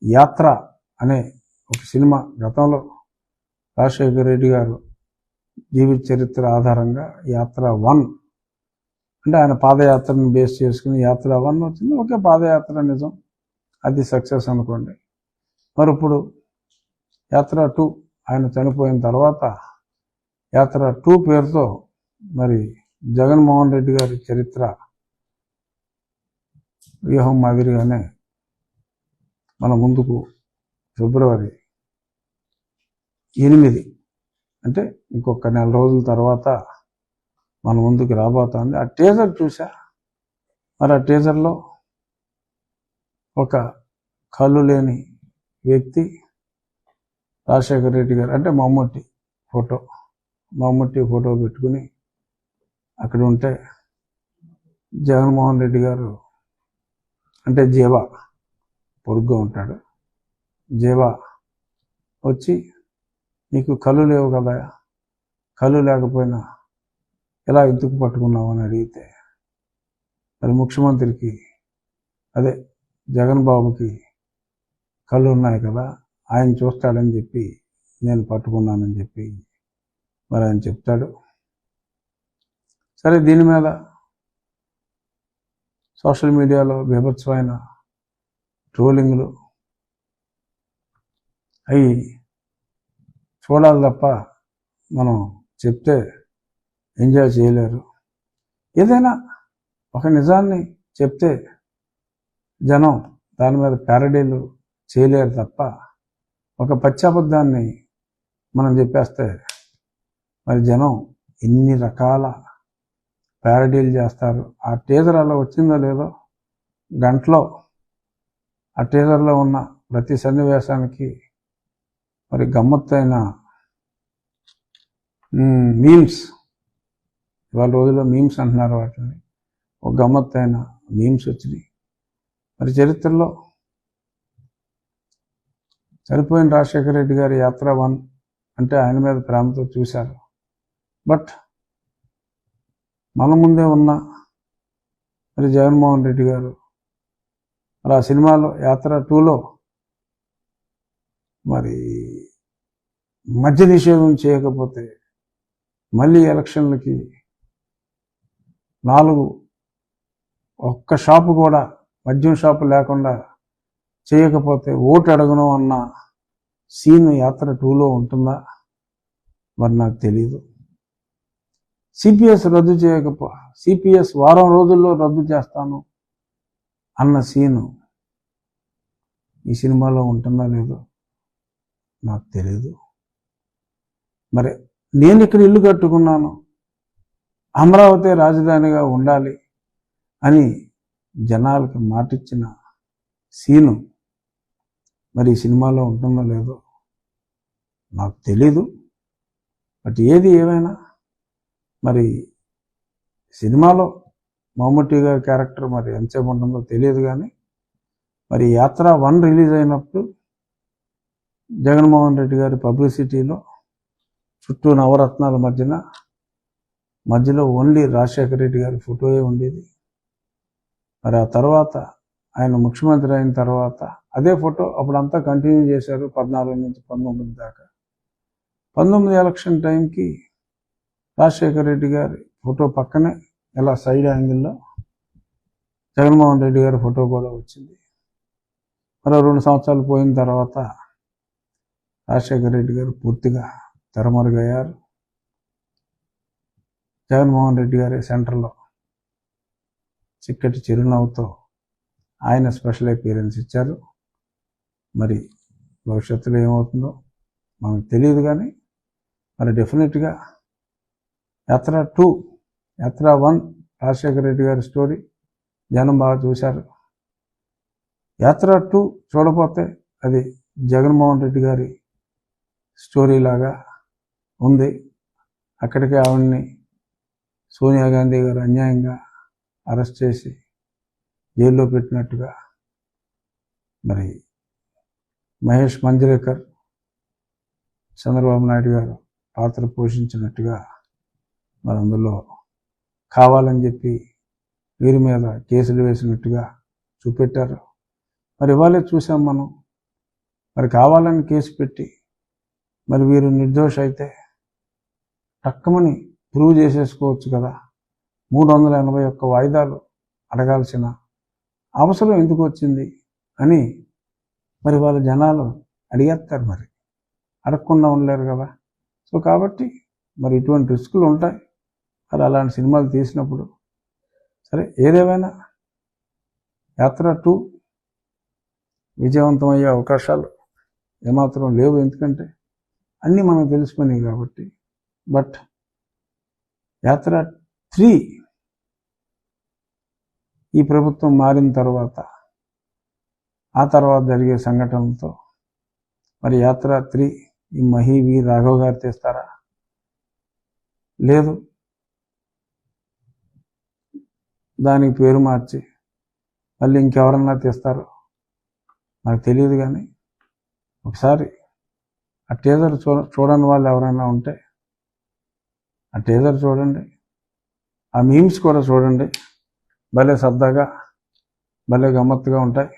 యాత్ర అనే ఒక సినిమా గతంలో రాజశేఖర రెడ్డి గారు జీవిత చరిత్ర ఆధారంగా యాత్ర 1 అంటే ఆయన పాదయాత్రను బేస్ చేసుకుని యాత్ర 1 వచ్చింది. ఒకే పాదయాత్ర నిజం, అది సక్సెస్ అనుకోండి. మరి ఇప్పుడు యాత్ర 2 ఆయన చనిపోయిన తర్వాత యాత్ర 2 పేరుతో మరి జగన్మోహన్ రెడ్డి గారి చరిత్ర వ్యూహం మాదిరిగానే మన ముందుకు ఫిబ్రవరి 8 అంటే ఇంకొక నెల రోజుల తర్వాత మన ముందుకు రాబోతోంది. ఆ టీజర్ చూసా. మరి ఆ టీజర్లో ఒక కళ్ళు లేని వ్యక్తి రాజశేఖర రెడ్డి గారు అంటే మమ్ముట్టి ఫోటో పెట్టుకుని అక్కడ ఉంటే జగన్మోహన్ రెడ్డి గారు అంటే జీవా పొడుగ్గా ఉంటాడు. జీవా వచ్చి నీకు కళ్ళు లేవు కదా, కళ్ళు లేకపోయినా ఎలా ఎందుకు పట్టుకున్నావు అని అడిగితే మరి ముఖ్యమంత్రికి అదే జగన్ బాబుకి కళ్ళు ఉన్నాయి కదా, ఆయన చూస్తాడని చెప్పి నేను పట్టుకున్నానని చెప్పి మరి ఆయన చెప్తాడు. సరే, దీని మీద సోషల్ మీడియాలో బీభత్సమైన ట్రోలింగ్లు అవి చూడాలి తప్ప మనం చెప్తే ఎంజాయ్ చేయలేరు. ఏదైనా ఒక నిజాన్ని చెప్తే జనం దాని మీద ప్యారడీలు చేయలేరు తప్ప ఒక పచ్చాబద్ధాన్ని మనం చెప్పేస్తే మరి జనం ఎన్ని రకాల ప్యారడీలు చేస్తారు. ఆ టీజర్ అలా వచ్చిందో లేదో గంటలో ఆ టీజర్లో ఉన్న ప్రతి సన్నివేశానికి మరి గమ్మత్తైన మీమ్స్, ఇవాళ రోజుల్లో మీమ్స్ అంటున్నారు వాటిని, ఒక గమ్మత్తైన మీమ్స్ వచ్చినాయి. మరి చరిత్రలో చనిపోయిన రాజశేఖర రెడ్డి గారి యాత్ర 1 అంటే ఆయన మీద ప్రేమతో చూశారు. బట్ మన ముందే ఉన్న మరి జగన్మోహన్ రెడ్డి గారు మరి ఆ సినిమాలో యాత్ర 2లో మరి మద్య నిషేధం చేయకపోతే మళ్ళీ ఎలక్షన్లకి 4 ఒక్క షాపు కూడా మద్యం షాపు లేకుండా చేయకపోతే ఓటు అడగను అన్న సీన్ యాత్ర 2లో ఉంటుందా మరి నాకు తెలీదు. సిపిఎస్ రద్దు సిపిఎస్ వారం రోజుల్లో రద్దు చేస్తాను అన్న సీను ఈ సినిమాలో ఉంటుందా లేదో నాకు తెలీదు. మరి నేను ఇక్కడ ఇల్లు కట్టుకున్నాను, అమరావతి రాజధానిగా ఉండాలి అని జనాలకి మాటిచ్చిన సీను మరి ఈ సినిమాలో ఉంటుందో లేదో నాకు తెలీదు. బట్ ఏది ఏమైనా మరి సినిమాలో మమ్ముట్టి గారి క్యారెక్టర్ మరి ఎంతసేపు ఉంటుందో తెలియదు. కానీ మరి యాత్ర 1 రిలీజ్ అయినప్పుడు జగన్మోహన్ రెడ్డి గారి పబ్లిసిటీలో చుట్టూ నవరత్నాల మధ్యలో ఓన్లీ రాజశేఖర రెడ్డి గారి ఫోటోయే ఉండేది. మరి ఆ తర్వాత ఆయన ముఖ్యమంత్రి అయిన తర్వాత అదే ఫోటో అప్పుడంతా కంటిన్యూ చేశారు 14 నుంచి 19 దాకా. 19 ఎలక్షన్ టైంకి రాజశేఖర రెడ్డి గారి ఫోటో పక్కనే ఇలా సైడ్ యాంగిల్లో జగన్మోహన్ రెడ్డి గారి ఫోటో కూడా వచ్చింది. మరో 2 సంవత్సరాలు పోయిన తర్వాత రాజశేఖర రెడ్డి గారు పూర్తిగా తెరమరుగయ్యారు. జగన్మోహన్ రెడ్డి గారి సెంటర్లో చిక్కటి చిరునవ్వుతో ఆయన స్పెషల్ అపీరెన్స్ ఇచ్చారు. మరి భవిష్యత్తులో ఏమవుతుందో మనకు తెలియదు. కానీ మరి డెఫినెట్గా యాత్ర 2, యాత్ర 1 రాజశేఖర రెడ్డి గారి స్టోరీ జనం బాగా చూశారు. యాత్ర 2 చూడపోతే అది జగన్మోహన్ రెడ్డి గారి స్టోరీ లాగా ఉంది. అక్కడికే ఆవిడ్ని సోనియా గాంధీ గారు అన్యాయంగా అరెస్ట్ చేసి జైల్లో పెట్టినట్టుగా, మరి మహేష్ మంజ్రేకర్ చంద్రబాబు నాయుడు గారు పాత్ర పోషించినట్టుగా మరి అందులో కావాలని చెప్పి వీరి మీద కేసులు వేసినట్టుగా చూపెట్టారు. మరి ఇవాళే చూసాం మనం మరి కావాలని కేసు పెట్టి మరి వీరు నిర్దోష అయితే టక్కమని ప్రూవ్ చేసేసుకోవచ్చు కదా. 381 వాయిదాలు అడగాల్సిన అవసరం ఎందుకు వచ్చింది అని మరి వాళ్ళ జనాలు అడిగేస్తారు. మరి అడగకుండా ఉండలేరు కదా. సో కాబట్టి మరి ఇటువంటి రిస్కులు ఉంటాయి మరి అలాంటి సినిమాలు తీసినప్పుడు. సరే, ఏదేమైనా యాత్ర 2 విజయవంతమయ్యే అవకాశాలు ఏమాత్రం లేవు, ఎందుకంటే అన్నీ మనకు తెలిసిపోయినాయి కాబట్టి. బట్ యాత్ర 3 ఈ ప్రభుత్వం మారిన తర్వాత ఆ తర్వాత జరిగే సంఘటనలతో మరి యాత్ర 3 ఈ మహి వి రాఘవ్ గారు తెస్తారా, లేదు దానికి పేరు మార్చి మళ్ళీ ఇంకెవరన్నా తెస్తారో నాకు తెలియదు. కానీ ఒకసారి ఆ టీజర్ చూడని వాళ్ళు ఎవరైనా ఉంటే ఆ టీజర్ చూడండి, ఆ మీమ్స్ కూడా చూడండి. భలే సరదాగా భలే గమ్మత్తుగా ఉంటాయి.